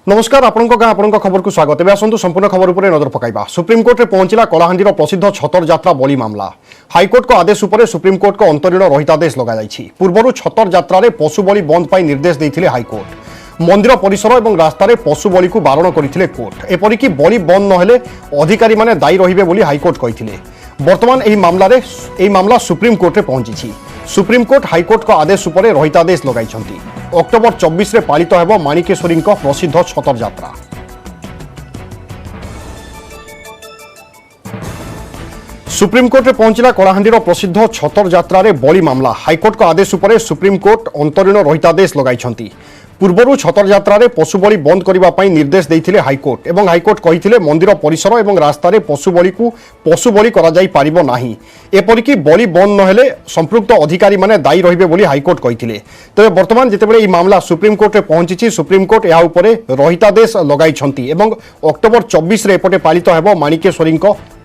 नमस्कार आपण खबर को स्वागत। एवं आसतु संपूर्ण खबर उपर नजर पकाइबा। सुप्रीमकोर्ट में पहुंचला कलाहांडीर प्रसिद्ध छतर यात्रा बलि मामला। हाइकोर्ट को आदेश उपर सुप्रीमकोर्ट को अंतरीण रहितादेश लगाई। पूर्व छतर यात्रा पशु बलि बंद पर निर्देश देते हाइकोर्ट। मंदिर परिसर और रास्तार पशु बलि को बारण करते कोर्ट। एपरिक बलि बंद नहेले अधिकारी माने दायी रहिबे बोली हाइकोर्ट कहिथिले। वर्तमान यह मामला सुप्रीमकोर्ट में पहुंची। सुप्रीमकोर्ट हाइकोर्ट को आदेश उपर रहितादेश लगाई। अक्टोबर 24 रे पालित हेबो माणिकेश्वरी प्रसिद्ध छतर यात्रा। सुप्रीमकोर्ट में पहुंचला कलाहांडीर प्रसिद्ध छतर यात्रा रे बलि मामला। हाइकोर्ट को आदेश उपर सुप्रीमकोर्ट अंतरीण रहितादेश लगाई। पूर्व छतर यात्रा रे पशु बलि बंद करने निर्देश देते हाइकोर्ट एवं हाइकोर्ट कही मंदिर परिसर और रास्तार पशु बलि करा जाई पारिबो नाही। एपरिक बलि बंद नहेले संपृक्त अधिकारी माने दायी रहिबे बोली हाइकोर्ट कही। तेज वर्तमान जितेबाला यह मामला सुप्रीमकोर्ट में पहुंची सुप्रीमकोर्ट या रहितादेश लगाई एवं अक्टोबर 24 रे एपटे पालित हेबो माणिकेश्वरी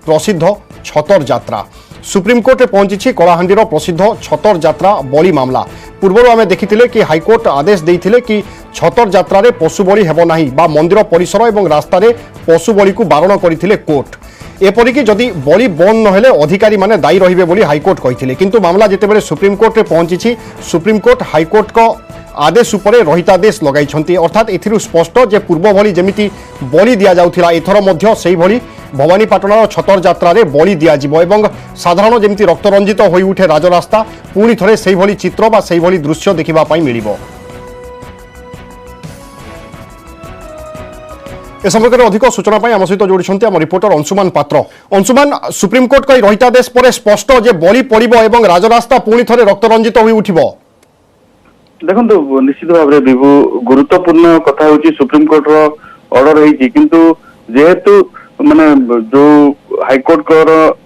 प्रसिद्ध छतर यात्रा। सुप्रीमकोर्ट में पहुंची कलाहांडीर प्रसिद्ध छतर यात्रा बलि मामला। पूर्व आम देखी कि हाइकोर्ट आदेश देते कि छतर यात्रा रे पशु बलि हेबो नाही बा मंदिर परिसर और रास्तार पशु बलि को बारण करथिले कोर्ट। एपरिक जदि बलि बंद नहेले अधिकारी माने दायी रहिबे बोली हाइकोर्ट कहिथिले। किंतु मामला जितेबाला सुप्रीमकोर्ट में पहुंची सुप्रीमकोर्ट हाइकोर्ट को आदेश उपर रहितादेश लगाई। अर्थात एथिरु स्पष्ट जे पूर्व भली जेमिति बलि दिया जाउथिला एथर मध्य सेही भली भवानीपाटणार छतर यात्रा रे बलि दियाजिबो एवं साधारण जेमिति रक्तरंजित होई उठे राजरास्ता पुणी थरे सेही भली चित्र बा सेही भली दृश्य देखिबा पई मिलिबो। ए संपर्क में अधिक सूचना आम सहित जोड़ी आम रिपोर्टर अंशुमान पात्र। अंशुमान, सुप्रीमकोर्ट को रहितादेश पर स्पष्ट जे बलि पड़िबो एवं राजरास्ता पुणी थरे रक्तरंजित होई उठिबो। देखो निश्चित भाव में विभु गुरुत्वपूर्ण कथा हूँ सुप्रीमकोर्ट ऑर्डर है किंतु जेहेतु माने जो हाइकोर्ट को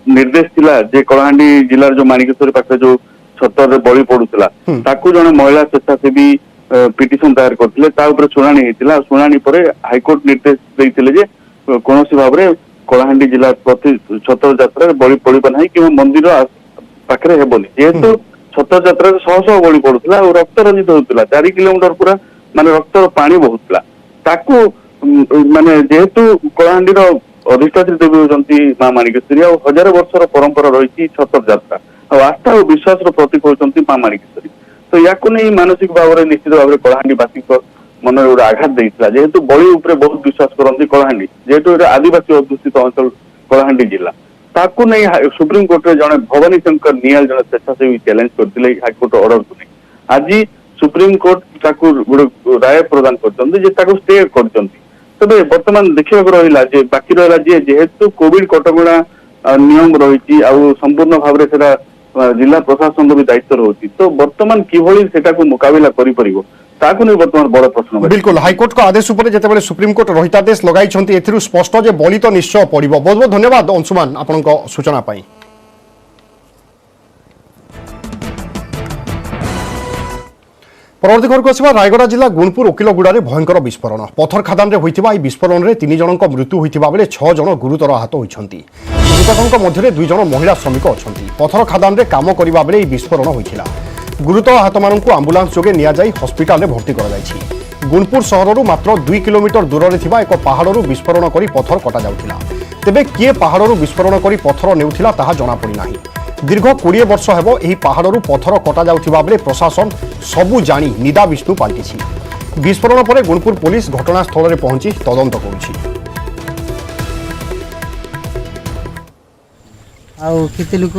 निर्देश थिला जे कलाहांडी जिलार जो माणिकेश्वरी पाखे जो छतर बलि पड़ूला ताकू जने महिला स्वेच्छासेवी पिटिशन दायर करथिले ता ऊपर सुनानी हेतिला। सुनानी परे हाइकोर्ट निर्देश देइथिले जे कोनोसी भाव रे कलाहांडी जिला प्रति छतर यात्रा बलि पड़िबा नाही कि मंदिर पाखरे हेबोनी। जेहेतु छतर यात्रा शह शह बलि पड़ूला और रक्त रंजित होता 4 किलोमीटर पूरा माने रक्त पानी बहुला ताकू माने जेहेतु कलाहांडीर अधिष्ठात्री देवी होती माँ माणिकेश्वरी और हजार वर्षर परंपरा रही छतर यात्रा और आस्था और विश्वास प्रतीक होती माँ माणिकेश्वरी। तो या नहीं मानसिक भाव में निश्चित भाव में कलाहांडीवासी मन में गोटे आघात देता जेहेतु बलि उपरे बहुत विश्वास करती कलाहांडी जेहेतु आदिवासी अध्युषित अंचल कलाहांडी जिला ताकू नहीं सुप्रीमकोर्ट में जड़े भवानी शंकर नियाल जड़े स्वेच्छासेवी चैलेंज करते हाइकोर्ट ऑर्डर को नहीं। आज सुप्रीमकोर्ट गोटे राय प्रदान कर स्टे कर तबे वर्तमान देखा रहा बाकी रहा जेहेतु कोविड कटकणा नियम रही संपूर्ण भाव में जिला प्रशासन भी दायित्व रही तो वर्तमान किभली सेटा को मुकाबला करि परिबो ताकू नहीं वर्तमान बड़ प्रश्न। बिल्कुल हाइकोर्ट को आदेश उपर जेतेबेले सुप्रीमकोर्ट रहितादेश लगाई एथिरु स्पष्ट जे बलि तो निश्चय पड़िबो। बहुत बहुत धन्यवाद अंशुमान आपनका सूचना पाई। परवर्ती खबर को आसवा रायगड़ा जिला गुणपुर ओकिलगुड़ा में भयंकर विस्फोरण। पथर खादान होता विस्फोरण में 3 जनों मृत्यु होता बेले 6 जन गुरुतर आहत होती। मृतकों मध्य 2 जन महिला श्रमिक अच्छा। पथर खादान में काम करने बेले विस्फोरण होता। गुरुतर आहत मानक आंबुलांस जोगे नियाजाई हस्पिटाल में भर्ती कर गुणपुर सहर मात्र 2 किलोमीटर दूर में एक पहाड़ू विस्फोरण कर पथर कटा जाउथिला। तेबे किए पहाड़ू विस्फोरण कर पथर नेउथिला ताहा जनापड़ी नाही। दीर्घ 20 वर्ष हेबो एही पहाड़ू पथर कटा जाउथिबा बेले प्रशासन सबू जानी निदा विष्णु पाल्टिछि। विस्फोरण पर गुणपुर पुलिस घटनास्थल में पहुंची तदंत करुछि। आउ केते लोक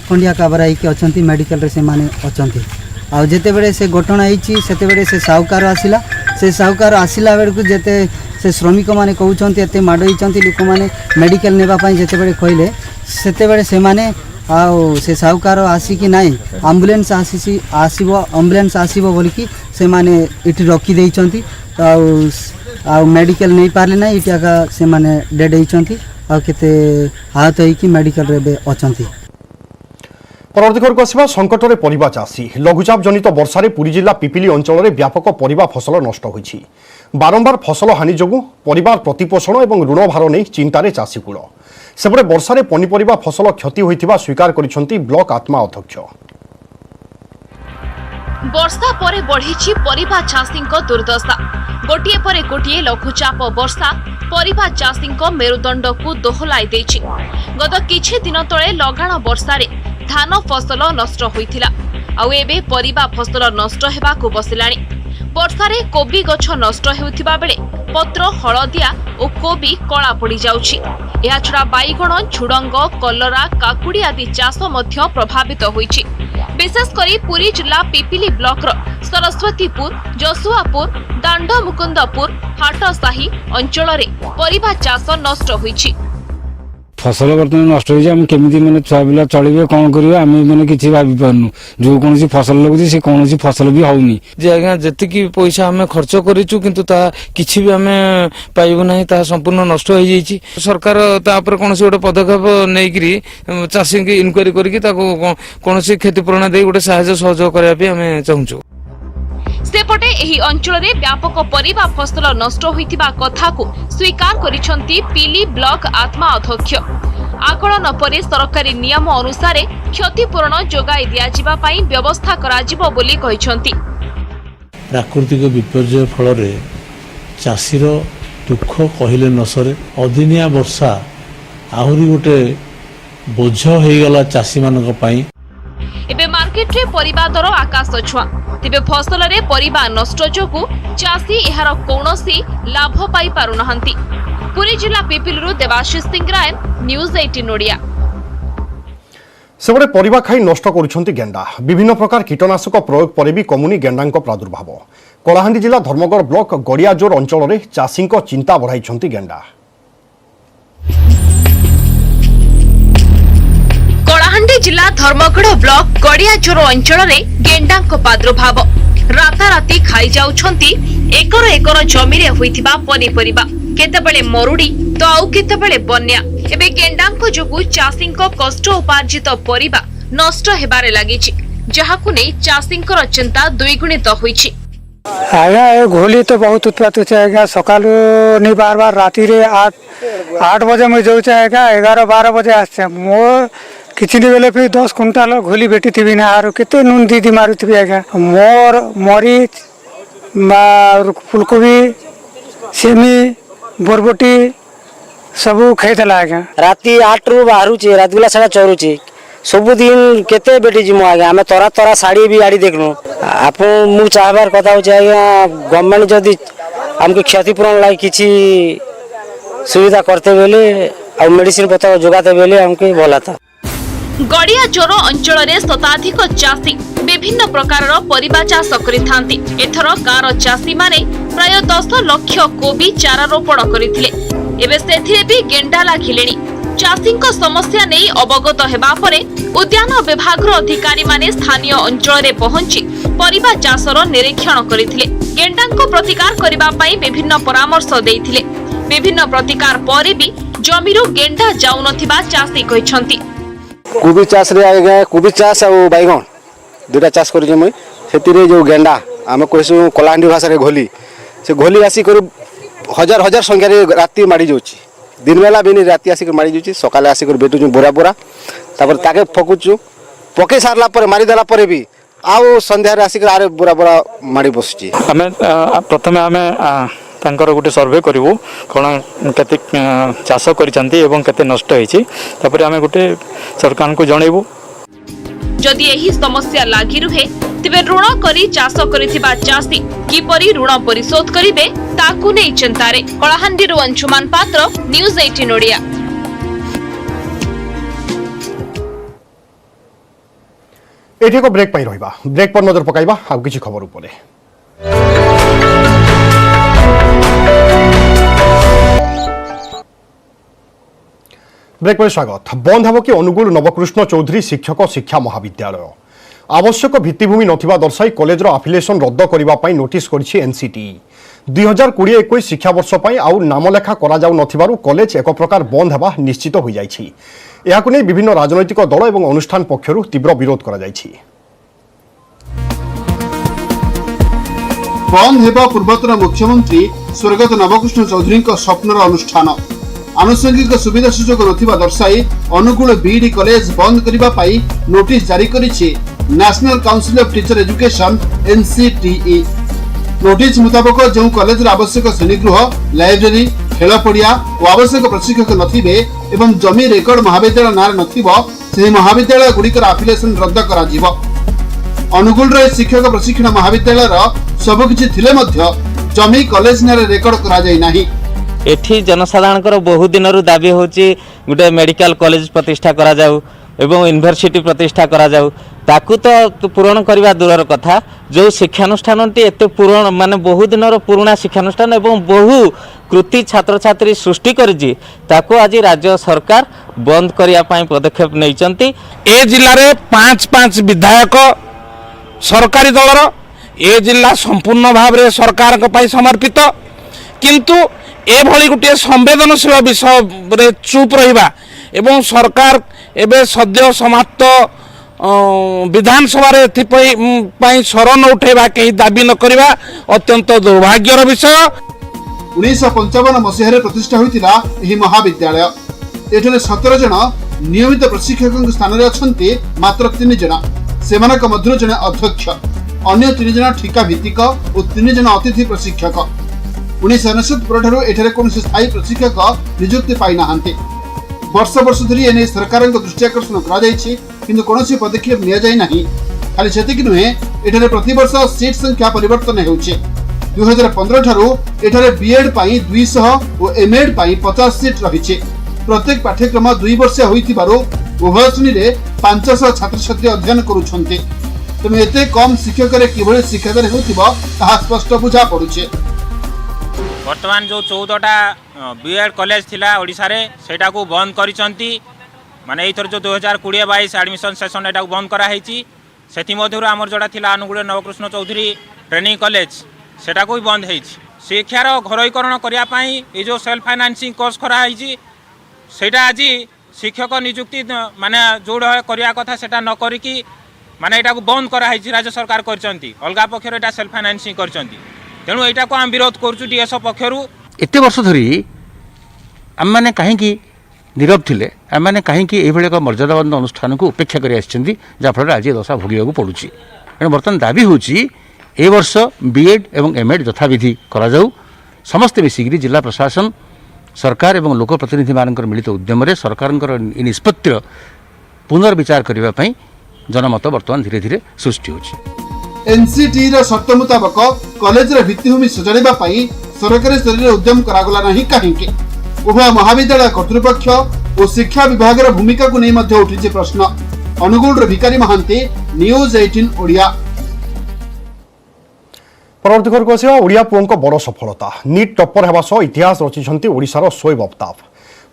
खंडिया काबरा होइके अछंती मेडिकल रे से माने अछंती। आउ जेते बेले से घटना होइछि सेते बेले से साहुकार आसिला बेले को जेते से श्रमिक माने कहउछंती एते माडो होइछंती लोक माने मेडिकल नेबा पई जेते बेले कहले सेते बेले से माने आउ से साहुकार आसिकी नाई एम्बुलेंस आसीबो एम्बुलेंस आसीबो बोलिकी से माने इठी रखी देइछंती आउ मेडिकल नहीं पारले ना इटाका से माने डेड होइछंती आउ केते हाथ होइकी मेडिकल रे अछंती। परवर्ती खबर को आसवा संकट में परिबा चाषी। लघुचाप जनित वर्षा पुरी जिला पिपिली अंचल में व्यापक परिबा फसल नष्ट होइछि। बारंबार फसल हानि जोगु परिवार प्रतिपोषण और ऋण भार नहीं चिंतार चाषीकूल। सेपटे वर्षा पनीपरिबा फसल क्षति होइथिबा स्वीकार करिसेंती ब्लॉक आत्मा अध्यक्ष। ବର୍ଷା ପରେ ବଢ଼ିଛି ପରିବା ଚାଷୀଙ୍କ ଦୁର୍ଦ୍ଦଶା। ଗୋଟିଏ ପରେ ଗୋଟିଏ ଲଘୁଚାପ ବର୍ଷା ପରିବା ଚାଷୀଙ୍କ ମେରୁଦଣ୍ଡକୁ ଦୋହଲାଇ ଦେଇଛି। ଗତ କିଛି ଦିନ ତଳେ ଲଗାଣ ବର୍ଷାରେ ଧାନ ଫସଲ ନଷ୍ଟ ହୋଇଥିଲା। ଆଉ ଏବେ ପରିବା ଫସଲ ନଷ୍ଟ ହେବାକୁ ବସିଲାଣି। ବର୍ଷାରେ କୋବି ଗଛ ନଷ୍ଟ ହେଉଥିବା ବେଳେ ପତ୍ର ହଳଦିଆ ଓ କୋବି କଳା ପଡ଼ିଯାଉଛି। ଏହାଛଡ଼ା ବାଇଗଣ, ଝୁଡ଼ଙ୍ଗ, କଲରା, କାକୁଡ଼ି ଆଦି ଚାଷ ମଧ୍ୟ ପ୍ରଭାବିତ ହୋଇଛି। ବିଶେଷ କରି ପୁରୀ ଜିଲ୍ଲା ପିପିଲି ବ୍ଲକର ସରସ୍ୱତୀପୁର, ଯଶୁଆପୁର, ଦାଣ୍ଡମୁକୁନ୍ଦପୁର, ହାଟସାହି ଅଞ୍ଚଳରେ ପରିବା ଚାଷ ନଷ୍ଟ ହୋଇଛି। फसल बर्तमान नष्ट हो केमी मैंने छुआ पिला चलिए कौन करेंगे आम मैंने किसी भावी पार्नु जो कौन फसल लगुच से कौन फसल भी होनी जे आज्ञा जी पैसा आम खर्च करूँ कि किसी भी आम पाइबू ना संपूर्ण नष्ट हो जाइए। सरकार कौन गोटे पदक्षेप नहीं चाषी की इनक्वारी करके कौन क्षतिपूरण दे गोटे साहाय्य सहयोग करने आम चाहूँ। सेपटे एही अंचलरे व्यापक परिबा फसल नष्ट होइतिबा कथाकु स्वीकार करिसंती पिली ब्लॉक आत्मा अध्यक्ष। आकलन परे सरकारी नियम अनुसार क्षतिपूरण जोगाई दिया जिबा पई व्यवस्था कराजिबो बोली कहिसंती। प्राकृतिक विपर्यय फल चाषीर दुख कहले न सरे। अदिनिया वर्षा आहुरी गोटे बोझ होगला चाषी मानक पई। एबे मार्केट रे परिबा दर आकाश छुआ। तेबे फसल रे परिबा नष्ट जोगु चाषी एहार कौनसी लाभ पाई पारु नहंती। पुरी जिला पिपिलरु देवाशीष सिंह राय, न्यूज 18 ओडिया। सेबडे परिबा खाई नष्ट करुछंती गेंडा। विभिन्न प्रकार कीटनाशक प्रयोग परे भी कमुनी गेंडांक प्रादुर्भाव। कलाहांडी जिला धर्मगढ़ ब्लॉक गड़ियाजोर अंचल रे चाषींक चिंता बढ़ाइछंती गेंडा। कलाहांडी जिला धर्मगढ़ ब्लॉक गड़ियाजोर अंचल रे गेंडांक प्रादुर्भाव। राताराती खाई जाउछंती एकर एकर जमी रे होइथिबा पनिपरिबा। केतेबेले मरुडी तो आउ केतेबेले बन्या। एबे गेंडांक जोगु चाषींक कष्ट उपार्जित परिबा नष्ट हेबारे लागिछि, जहाकु नै चाषींकर चिंता द्विगुणित होइछि। आज्ञा ये घोली तो बहुत उत्पात होचे आज्ञा। सकालू नहीं बार बार राति रे 8 बजे मुझे जाऊँ आज्ञा 11-12 बजे आसे मो किसी बेले फिर 10 कुंटाल घोली बेटी थी ना आर केते नून दीदी मारुथी आज्ञा। मोर मरीच फुलकोबी सेमी बरबटी सबू खाईला आज्ञा। राति 8 रु बाहर रात बेला सारा चरुची सबुदिन केते बेटी जिमु आज्ञा। आम तरा तरा शाढ़ी भी आड़ी देखनु आप मु चाहबार कथा हो आज्ञा। गवर्नमेंट जदि आमको क्षतिपूरण लगी किसी सुविधा करते बेले आ मेडिसिन पत्र जोगाते बेले हमके भला था। गड़ियाजोर अंचल रे शताधिक चाषी विभिन्न प्रकार परिबा चाष करिथांती। एथर गाँर चाषी माने प्राय 10 लाख कोबी चारा रोपण करथिले। एबे सेथिरे भी गेंडा लागिलेनी। चाषींक समस्या नहीं अवगत हेबा परे उद्यान विभाग अधिकारी माने स्थानीय अंचल रे पहुंची परिबा चाषर निरीक्षण करथिले। गेंडांक प्रतिकार करिबा पई विभिन्न परामर्श देइथिले। विभिन्न प्रतिकार परे भी जमीरु गेंडा जाउ नथिबा चाषी कहिसंती। कोबी चाष रे आएगा कोबी चाष और बैगन दुटा चाष कर जो गेंडा आम कहसु कलाहांडी भाषा रे घोली से घोली आसिक हजार हजार संख्या राति माड़ी जाऊँगी। दिन बेला भी नहीं राति आसिक माड़ी जाऊँगी। सकाले आसिक बेटुचु बोरा बोरा तापर ताके फकुचु पके सारला पर मारिदेला पर भी आउ संध्यारे आसिक आरे बोरा बोरा माड़ी बसुची। आमे प्रथमे आमे तांकर गोटे सर्वे करू कौन केते चाष करिसंती एवं केते नष्ट होईछि तापर आमे गोटे सरकार को जणैबू। जदि एही समस्या लागि रुहे तेबे ऋण करी चाष करिथिबा चाषी किपरि ऋण परिशोध करिवे ताकू नै चिंतारे। कलाहांडीरु अंशुमान पात्र, न्यूज 18 ओडिया। एठी को ब्रेक पाई रहिबा। ब्रेक पर नजर पकाइबा आ किछि खबर उपरे। ब्रेक पर स्वागत। बंद हेब कि अनुगुल नवकृष्ण चौधरी शिक्षक शिक्षा महाविद्यालय। आवश्यक भित्तिभूमि नथिबा दर्शाई कॉलेजर आफिलिएशन रद्द करिबा पई नोटिस करिछि एनसीटी। 2020-21 शिक्षावर्ष पई आउ नामलेखा करा जाउ नथिबारु कॉलेज एक प्रकार बंद हेबा निश्चित होई जाइछि। एहाकु नै विभिन्न राजनैतिक दल एवं अनुष्ठान पक्षरु तीव्र विरोध करा जाइछि। बंद हेबा पूर्वतन मुख्यमंत्री स्वर्गत नवकृष्ण चौधरी स्वप्नर अनुष्ठान। आनुषंगिक सुविधा सुजोग नथिबा दर्शाई अनुकूल बीईडी कॉलेज बंद करिबा पाई नोटिस जारी करिछि national council of teacher education NCTE. Notice मुताबक जो कॉलेज आवश्यक श्रेणीगृह लाइब्रेरी खेल पड़िया और आवश्यक प्रशिक्षक नथिबे एवं जमी रेकर्ड महाविद्यालय नारे नथिबो से महाविद्यालय गुड़िकर आफिलिएशन रद्द करा जिवो। अनुगुल रे शिक्षक प्रशिक्षण महाविद्यालय सबकिछि थिले मध्य जमी कॉलेज नारे रेकर्ड करा जाय नाही। एठी जनसाधारण बहुत दिन दाबी होची गोटे मेडिकल कॉलेज प्रतिष्ठा करा जाऊ एवं यूनिवर्सिटी प्रतिष्ठा करा जाऊ ताकू तो पूरण करवा दूरर कथा जो शिक्षानुष्ठान एते पूरण माने बहुत दिन पुराना शिक्षानुष्ठान एवं बहु कृति छात्र छात्री सृष्टि करिछि ताकू आज राज्य सरकार बंद करिया पई पदक्षेप नैचंती। ए जिल्ला रे 5 विधायक सरकारी दलर ए जिल्ला संपूर्ण भाव रे सरकार को पई समर्पित किंतु ए भली गुटे संवेदनशील विषय रे चुप रहिबा एवं सरकार एबे सद्य समाप्त विधानसभा रे शरण उठेबा कहीं दाबी न करिबा अत्यंत दुर्भाग्यर विषय। 1955 मसीह प्रतिष्ठा होइतिला एही महाविद्यालय एठले 17 जन नियमित प्रशिक्षक स्थान रे अछंती मात्र 3 जन सेमानक मध्य जने अध्यक्ष अन्य 3 जन ठिका भित्तिक और 3 जन अतिथि प्रशिक्षक। 1969 परठारु एठरे कोनोसी स्थायी प्रशिक्षक नियुक्ति पाई नाहंती। वर्ष धरी एने सरकार दृष्टि आकर्षण करा जायछि किंतु कोनोसी पदक्षेप निया जाय नाही। खाली सेतिक नुहे एठरे प्रतिवर्ष सीट संख्या परिवर्तन हेउछि। 2015 ठारू एठारे बीएड पाई 200 और एमएड पाई 50 सीट रहिछि। प्रत्येक पाठ्यक्रम 2 वर्ष होइथिबारु उभय श्रेणी रे 500 छात्र छात्री अध्ययन करूछन्ति। तेणु एते कम शिक्षक रे किभଳି शिक्षादान हेउथिबो ताहा स्पष्ट बुझा पड़ुछि। वर्तमान जो 14टा बीएड कॉलेज थिला ओडिसा रे सेटा को बंद करिसंती माने एथर जो 2020-22 एडमिशन सेशन एटा को बंद करा हेची। सेति मध्यरु हमर जोडा थिला अनुगुण नवकृष्ण चौधरी ट्रेनिंग कॉलेज सेटा को भी बंद हेची। शिक्षार घरोईकरण करिया पई ए जो सेल्फ फाइनेंसिंग कोर्स करा हेची सेटा आज शिक्षक नियुक्ति माने जोड़ करिया कथा सेटा न करिकी माने एटा को बंद करा हेची। राज्य सरकार करचंती अलगा पक्षर एटा सेल्फ फाइनेंसिंग करचंती। तेणु यहाँ को आम विरोध करुचु डीएस पक्षरु। एते वर्ष धरी आम मैंने कहीं नीरव थिले आम मैंने कहीं एक मर्यादाबंध अनुष्ठान को उपेक्षा कर जहाँफल आज दशा भोग पड़ुची। तेणु बर्तमान दाबी होची ए वर्ष बीएड एवं एमएड यथाविधि करा जाऊ। समस्ते मिसिक जिला प्रशासन सरकार एवं लोक प्रतिनिधि मान मिलित उद्यम सरकार निष्पत्तिर पुनर्विचार करने जनमत बर्तमान धीरे धीरे सृष्टि होची। एनसीटी रो शर्त मुताबक कॉलेज रे भित्तिभूमि सजाड़िबा पई सरकारी स्तर रे उद्यम करागला नाही काहेकि उभय महाविद्यालय कर्तृपक्ष और शिक्षा विभाग रो भूमिका को नै मध्ये उठिছে प्रश्न। अनुगुण रो भिकारी महांती न्यूज 18 ओडिया। परवर्ती खबर को ओडिया पुओं बड़ सफलता नीट टप्पर हेबा सह इतिहास रचिछंती ओडिशार शोएब अफ्ताब।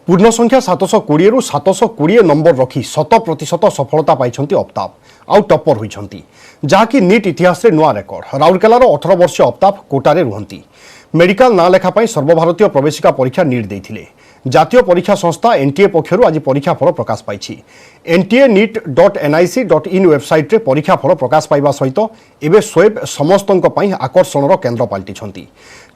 पूर्ण संख्या 720 रु 720 नंबर रखी 100% सफलता पाइछंती अफ्ताब आउ टप्पर होइछंती जहाँकि नीट इतिहास रे नुआ रेकर्ड। राउरकेलार 18 वर्षीय अफ्ताब कोटारे रुहंती। मेडिकल ना लेखा पाई सर्वभारतीय प्रवेशिका परीक्षा नीट देइथिले। जातीय परीक्षा संस्था एनटीए पक्षरु आज परीक्षा फल प्रकाश पाइछि। nta.nic.in वेबसाइट रे परीक्षा फल प्रकाश पाइबा सहित एबे शोएब समस्तंक पई आकर्षणर केन्द्र पाल्टिछंती।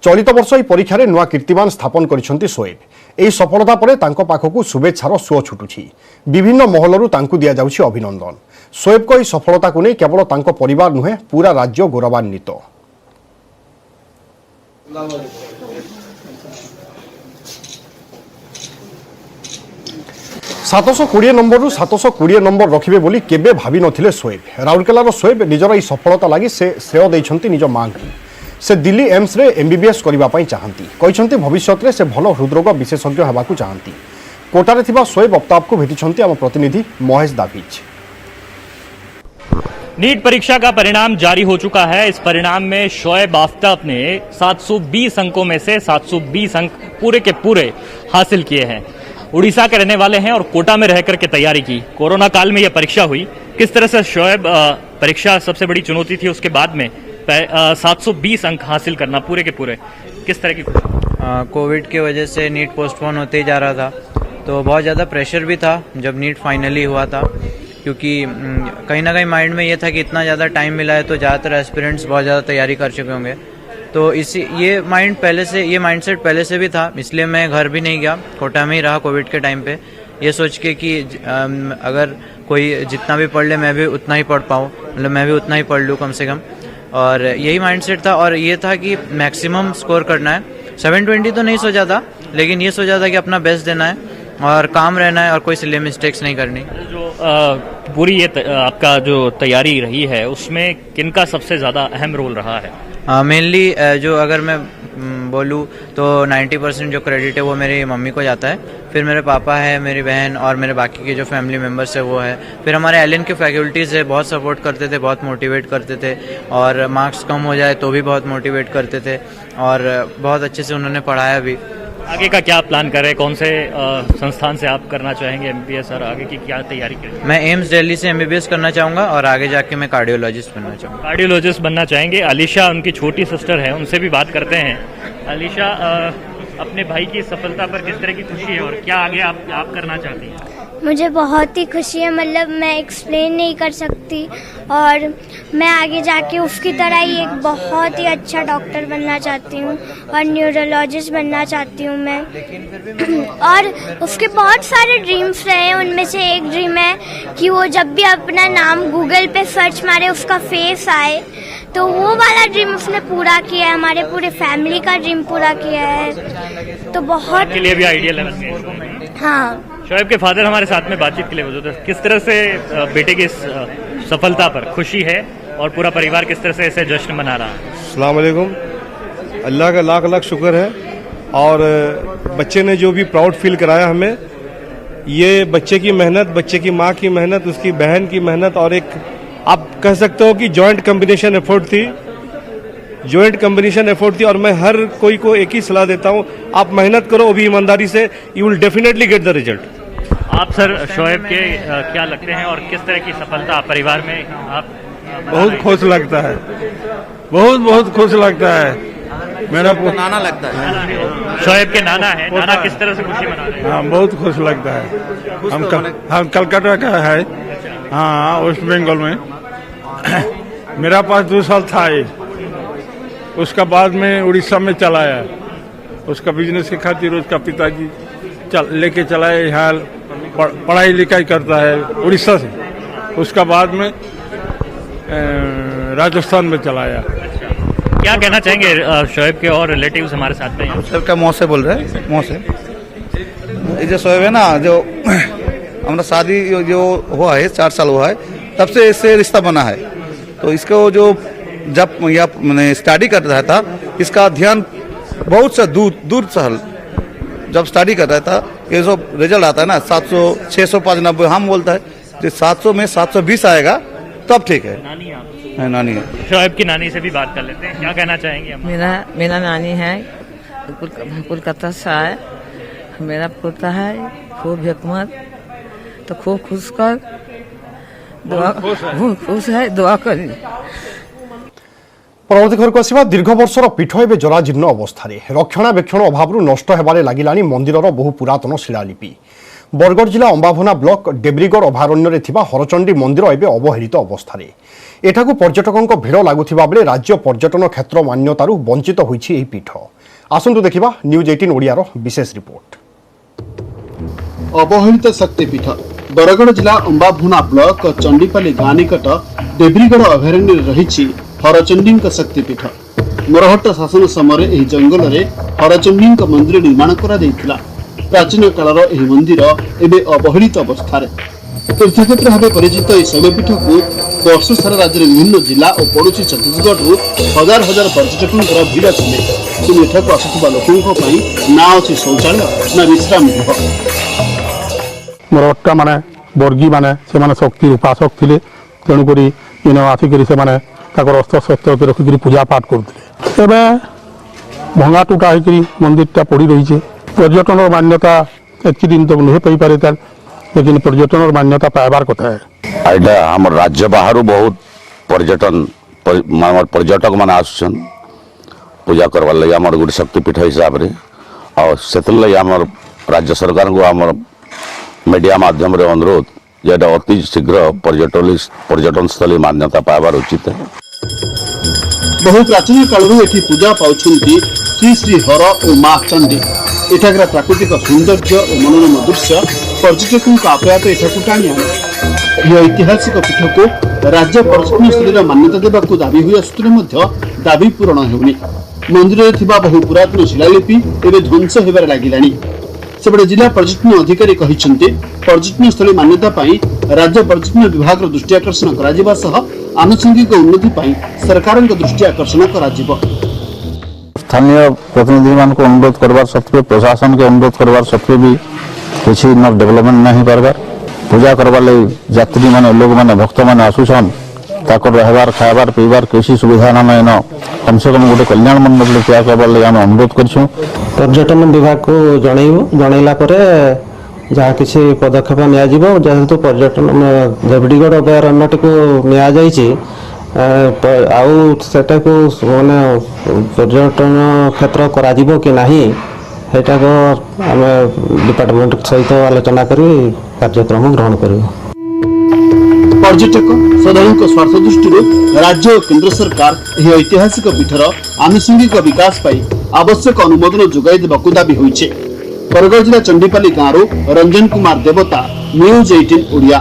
चलित वर्ष ई परीक्षा रे नुआ कीर्तिमान स्थापन करिछंती शोएब। एही सफलता परे तांको पाखकु शुभेच्छार सुओ छुटुछि। विभिन्न महलरु तांकु दिया जाउछि अभिनंदन। शोएब को सफलता को नहीं केवल तांको परिवार नुहे पूरा राज्य गौरवान्वित। सातश 20 नंबर रु 720 नंबर रखिबे बोली केबे भाबी नथिले शोएब। राउरकेलार शोएब निजर ई सफलता लागि से श्रेय दैछंती निज मां को। से दिल्ली एम्स रे एमबीबीएस करिबा पई चाहंती। कहिसंती भविष्यत रे से भलो हृदरोग विशेषज्ञ हेबाकू चाहंती। कोटारे थिबा शोएब अफ्ताब को भेटिछंती आम प्रतिनिधि महेश दाभिज। नीट परीक्षा का परिणाम जारी हो चुका है। इस परिणाम में शोएब आफ्ताब ने 720 अंकों में से 720 अंक पूरे के पूरे हासिल किए हैं। उड़ीसा के रहने वाले हैं और कोटा में रहकर के तैयारी की। कोरोना काल में यह परीक्षा हुई। किस तरह से शोएब परीक्षा सबसे बड़ी चुनौती थी, उसके बाद में 720 अंक हासिल करना पूरे के पूरे किस तरह की? कोविड की वजह से नीट पोस्टपोन होते ही जा रहा था तो बहुत ज़्यादा प्रेशर भी था जब नीट फाइनली हुआ था, क्योंकि कहीं ना कहीं माइंड में ये था कि इतना ज़्यादा टाइम मिला है तो ज़्यादातर एस्पिरेंट्स बहुत ज़्यादा तैयारी कर चुके होंगे। तो इसी ये माइंडसेट पहले से भी था, इसलिए मैं घर भी नहीं गया, कोटा में ही रहा कोविड के टाइम पे, ये सोच के कि अगर कोई जितना भी पढ़ ले मैं भी उतना ही पढ़ पाऊँ, मतलब मैं भी उतना ही पढ़ लूँ कम से कम। और यही माइंडसेट था, और ये था कि मैक्सिमम स्कोर करना है। 720 तो नहीं सोचा था, लेकिन ये सोचा था कि अपना बेस्ट देना है और काम रहना है और कोई सिली मिस्टेक्स नहीं करनी। जो पूरी ये आपका जो तैयारी रही है उसमें किनका सबसे ज़्यादा अहम रोल रहा है? मेनली जो अगर मैं बोलूँ तो 90% जो क्रेडिट है वो मेरी मम्मी को जाता है, फिर मेरे पापा है, मेरी बहन और मेरे बाकी के जो फैमिली मेम्बर्स है वो है, फिर हमारे एलियन के फैकल्टीज़ है, बहुत सपोर्ट करते थे, बहुत मोटिवेट करते थे, और मार्क्स कम हो जाए तो भी बहुत मोटिवेट करते थे, और बहुत अच्छे से उन्होंने पढ़ाया भी। आगे का क्या प्लान करें, कौन से संस्थान से आप करना चाहेंगे MBBS, और आगे की क्या तैयारी करें? मैं एम्स दिल्ली से MBBS करना चाहूँगा और आगे जाके मैं कार्डियोलॉजिस्ट बनना चाहूँगा। कार्डियोलॉजिस्ट बनना चाहेंगे। अलीशा उनकी छोटी सिस्टर है, उनसे भी बात करते हैं। अलीशा, अपने भाई की सफलता पर किस तरह की खुशी है और क्या आगे आप करना चाहती हैं? मुझे बहुत ही खुशी है, मतलब मैं एक्सप्लेन नहीं कर सकती, और मैं आगे जाके उसकी तरह ही एक बहुत ही अच्छा डॉक्टर बनना चाहती हूँ और न्यूरोलॉजिस्ट बनना चाहती हूँ मैं। और उसके बहुत सारे ड्रीम्स रहे हैं, उनमें से एक ड्रीम है कि वो जब भी अपना नाम गूगल पे सर्च मारे उसका फेस आए, तो वो वाला ड्रीम उसने पूरा किया है, हमारे पूरे फैमिली का ड्रीम पूरा किया है, तो बहुत के लिए भी आइडियल है। हाँ। शोएब के फादर हमारे साथ में बातचीत के लिए मौजूद है। किस तरह से बेटे की सफलता पर खुशी है और पूरा परिवार किस तरह से इसे जश्न मना रहा है? अस्सलाम वालेकुम, अल्लाह का लाख लाख शुक्र है, और बच्चे ने जो भी प्राउड फील कराया हमें, ये बच्चे की मेहनत, बच्चे की माँ की मेहनत, उसकी बहन की मेहनत, और एक आप कह सकते हो कि जॉइंट कॉम्बिनेशन एफर्ट थी, और मैं हर कोई को एक ही सलाह देता हूँ, आप मेहनत करो, वो भी ईमानदारी से, you will definitely get the result. आप सर शोएब के क्या लगते हैं और किस तरह की सफलता परिवार में आप? बहुत खुश लगता है, बहुत खुश लगता है। मेरा नाना लगता है, शोएब के नाना है। नाना किस तरह से खुशी मना रहे हैं? हाँ, बहुत खुश लगता है। हम कलकत्ता का है, हाँ, वेस्ट बंगाल में। मेरा पास 2 साल था ये, उसका बाद में उड़ीसा में चला आया, उसका बिजनेस के खातिर उसका पिताजी लेके चला है, यहाँ पढ़ाई लिखाई करता है उड़ीसा से, उसका बाद में राजस्थान में चला आया। क्या कहना चाहेंगे शोएब के और रिलेटिव्स हमारे साथ में? शोएब का मौत से बोल रहे हैं, मौत से। ये जो शोएब है ना, जो हमारा शादी जो हुआ है 4 साल हुआ है, तब से इससे रिश्ता बना है, तो इसको जो जब यह मैंने स्टडी कर रहा था, इसका ध्यान बहुत सा दूर सहल, जब स्टडी कर रहा था, ये जो रिजल्ट आता है ना 700, 600, 590, हम बोलता है जो 700 में 720 आएगा तब ठीक है। नानी है। शोएब की नानी से भी बात कर लेते हैं, क्या कहना चाहेंगे हम? मेरा नानी है, कोलकाता से आए, मेरा पोता है, खूब हिकमत, तो खूब खुश कर, खुश है, दुआ करी। परवर्ती खबरକୁ ଆସିବା ଦୀର୍ଘ ବର୍ଷର ପୀଠ ଏବେ ଜରାଜୀର୍ଣ୍ଣ ଅବସ୍ଥାରେ ରକ୍ଷଣାବେକ୍ଷଣ ଅଭାବରୁ ନଷ୍ଟ ହେବାରେ ଲାଗିଲାଣି ମନ୍ଦିରର ବହୁ ପୁରାତନ ଶିଳାଲିପି। ବରଗଡ଼ ଜିଲ୍ଲା ଅମ୍ବାଭନା ବ୍ଲକ ଡେବ୍ରିଗଡ଼ ଅଭୟାରଣ୍ୟରେ ଥିବା ହରଚଣ୍ଡୀ ମନ୍ଦିର ଏବେ ଅବହେଳିତ ଅବସ୍ଥାରେ। ଏଠାକୁ ପର୍ଯ୍ୟଟକଙ୍କ ଭିଡ଼ ଲାଗୁଥିବା ବେଳେ ରାଜ୍ୟ ପର୍ଯ୍ୟଟନ କ୍ଷେତ୍ର ମାନ୍ୟତାରୁ ବଞ୍ଚିତ ହୋଇଛି ଏହି ପୀଠ। ଆସନ୍ତୁ ଦେଖିବା ନ୍ୟୁଜ୍ 18 ଓଡ଼ିଆର ବିଶେଷ ରିପୋର୍ଟ। ଅବହେଳିତ ଶକ୍ତିପୀଠ ବରଗଡ଼ ଜିଲ୍ଲା ଅମ୍ବାଭନା ବ୍ଲକ ଚଣ୍ଡିପାଲି ଗାଁ ନିକଟ ଡେବ୍ରିଗଡ଼ ଅଭୟାରଣ୍ୟରେ ରହିଛି हरचंडी शक्तिपीठ। मरहट्ट शासन समय यह जंगल में हरचंडी मंदिर निर्माण करा प्राचीन कालर यह मंदिर एवं अवहेलित अवस्था तीर्थक्षेत्र भाव परिचित यह शैवपीठ को वर्ष सारा राज्य विभिन्न जिला और पड़ोसी छत्तीसगढ़ हजार हजार पर्यटकों भिड़ चले, कि एठाक आसुवा लोकों ना अच्छी शौचालय ना विश्राम गृह। मरहट्टा माने बर्गी माने शक्ति उपासक थे, तेणुक आसिक अस्त्र शस्त्र रखिक पूजा पाठ करते। भंगा टूटा होकर मंदिरटा पड़ी रही है। पर्यटन मान्यता एक दिन तक नुहे पारे, लेकिन पर्यटन मान्यता पाइबार कथा है। हम राज्य बाहर बहुत पर्यटक मान आसुन पूजा करवार लगे आम गोटे शक्तिपीठ हिसाब से, और से राज्य सरकार को आम मीडिया माध्यम अनुरोध जे अति शीघ्र पर्यटन स्थली मान्यता पाइबार उचित है। बहु प्राचीन कालरू एठी पूजा पाउछन्ति श्री श्री हर और माँ चंडी। एठाकर प्राकृतिक सौंदर्य और मनोरम दृश्य पर्यटकों आपे आपे एठाकु टाणी आने। यह ऐतिहासिक पीठ को राज्य पर्यटन स्थली मान्यता देवाकू दाबी हुई आसुथिले मध्य दाबी पूरण हेउनी। मंदिर में थिबा बहु पुरातन शिलालिपि एवं ध्वंस हेबार लागिलानी। सेपटे जिला पर्यटन अधिकारी कहिसंते पर्यटन स्थली मान्यता पाई राज्य पर्यटन विभाग दृष्टि आकर्षण कराजिबा सह आनुषंगिक उन्नति पाई सरकार दृष्टि आकर्षण कराजिबो। स्थानीय प्रतिनिधि मान को अनुरोध करवार सत्वे प्रशासन के अनुरोध करवार सत्वे भी किसी न डेवलपमेंट नहीं करवार पूजा करवार लगी यात्री माने लोग माने भक्त माने आसुछन ताकर रहबार खाबार पीबार किसी सुविधा ना न कम से कम गोटे कल्याण मंडप तैयार करवार लगी आम अनुरोध करछुं। पर्यटन विभाग को जनइला परे जहाँ किसी पदक्षेप नियाजिबो जेहेतु पर्यटन देवडीगढ़ अभयारण्य को निया जाइछि आउ सेटा को माने पर्यटन क्षेत्र कराजिबो कि नाही सेटा को आमे डिपार्टमेंट सहित आलोचना करी कार्यक्रम ग्रहण करिबो। पर्यटक साधारण स्वार्थ दृष्टि राज्य और केंद्र सरकार यह ऐतिहासिक पीठर आनुषंगिक विकास पाई आवश्यक अनुमोदन जोगाई देबाकू दाबी होइछे। बरगढ़ जिला चंडीपाली गाँव रंजन कुमार देवता न्यूज 18 ओडिया।